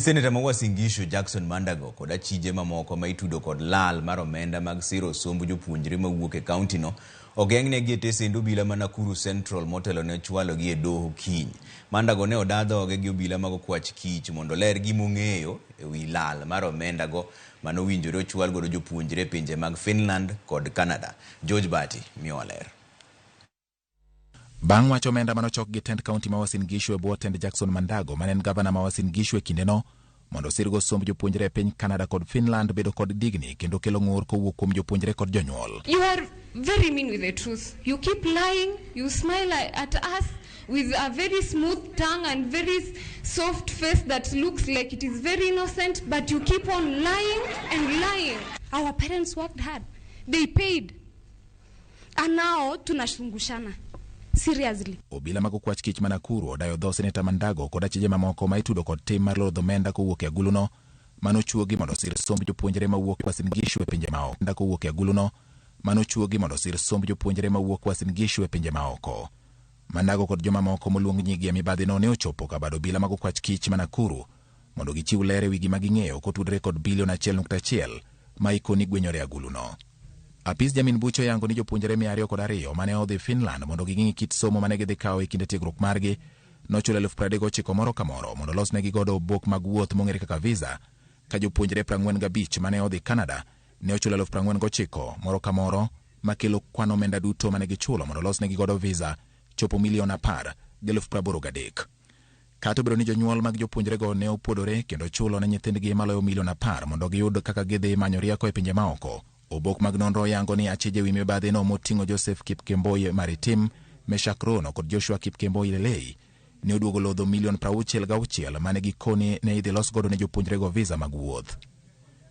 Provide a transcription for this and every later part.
Senator ma Wasingishu Jackson Mandago kod achije mamoko ma itudo kod lal mar omenda mag siro somb jopuonjre mawuok e kaunti no ogeng'negi e tesend obila ma Nakuru Central motelo ne chwalo gi e doho kiny. Mandago ne odadho gi obila mag okwach kich mondo ler gimong'eyo e wi lal mar omenda go manowinjore ochwal godo jopuonjre pinje mag Finland kod Canada. George Bati miyo ler. Bang' wacho omenda manochok gi tend kaunti ma Wasingishu e bwo tend Jackson Mandago manen gavana ma Wasingishu e kindeno mondo sirgo somb jopuonjre e piny Canada kod Finland bedo kod digni kendo kelo ng'ur kowuok kuom jopuonjre kod jonyuol. You are very mean with the truth. You keep lying, you smile at us with a very smooth tongue and very soft face that looks like it is very innocent, but you keep on lying and lying. Our parents worked hard. They paid. And now tunashungushana. Seriously. Obila mag okwach kich ma Nakuru odayo dho Senator Mandago kod achije mamoko ma itudo kod tim mar lodho omenda kowuok e aguluno manochuogi mondo sir somb jopuonjre mawuok Wasingishu e pinje maoko. Omenda kowuok e aguluno manochuogi mondo sir somb jopuonjre mawuok Wasingishu e pinje maoko. Mandago kod joma moko moluong nyigi e mibadhino ne ochopo ka bado obila mag okwach kich ma Nakuru mondo gichiw ler e wi gima ging'eyo kotudre kod bilion 1.1 ma ikoni gwenyore aguluno. Apis Jamin Bucho yango ni jopuonjre 202 mane odhi Finland mondo ging'i kit somo mane gidhi kawo e kinde tiegruok margi nochulo 39,000 moro ka moro mondo losnegi godo obok mag wuoth mong'ere kaka visa, ka jopuonjre 45 mane odhi Canada ne ochulo 49,000 moro ka moro, makelo kwan omenda duto mane gichulo mondo losnegi godo visa chopo $10,083,000. Kata obedo ni jonyuol mag jopuonjrego ne opodore kendo chulo ne nyithindgi maloyo $10,000 mondo giyud kaka gidhi manyo rieko e pinje maoko. Obok mag nonro yango ni achije wi mibadhino moting'o Joseph Kipkemboi Maritim, Meshak Rono kod Joshua Kipkemboi Lelei ne oduogo lodho $66,000 mane gikoni ne idhi los godo ne jopuonjrego visa mag wuoth.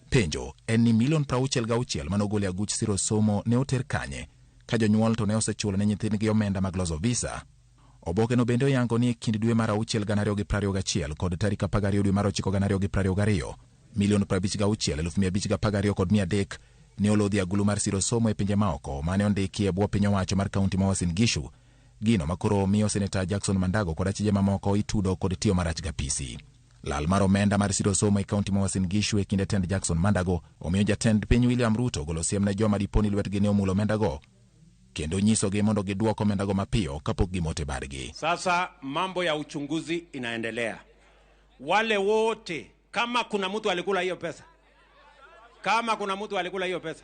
Penjo en ni $66,000 manogol e aguch siro somo ne oter kanye, ka jonyuol to ne osechulo ne nyithindgi omenda mag loso visa. Oboke no bende oyango ni e kind dwe mar 6 2021 kod tarik 12 dwe mar 9 2022 $56,512 kod 300 ne olodhi agulu mar siro somo e pinje maoko mane ondiki e bwo piny owacho mar kaunti ma Wasingishu, gino makoro miyo Senator Jackson Mandago kod achije mamoko itudo kod tiyo marach gapisi. Lal mar omenda mar siro somo e kaunti ma Wasingishu e kinde tend Jackson Mandago omiyo jatend piny William Ruto golo siem ne joma diponi lwetgi ne omulo omendago kendo nyisogi mondo giduok omendago mapiyo kapok gimote badgi. Sasa mambo ya uchunguzi inaendelea. Wale wote, kama kuna mtu alikula hiyo pesa,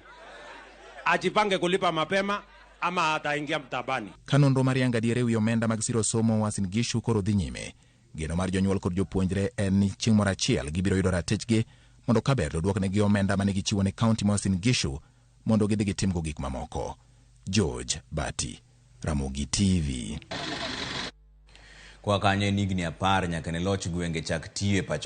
ajipange kulipa mapema ama ataingia mtabani. Kanonro mar yanga diere wi omenda mag siro somo Wasingishu koro dhi nyime. Geno mar jonyuol kod jopuonjre en ni chieng' moro achiel gibiro yudo ratechgi mondo kaber to duoknegi omenda mane gichiwo ne kaunti ma Wasingishu mondo gidhi gitimgo gik mamoko. George Bati, Ramogi TV. Kwa kanye nigni 10 nyaka ne loch gwenge chak tiye pacho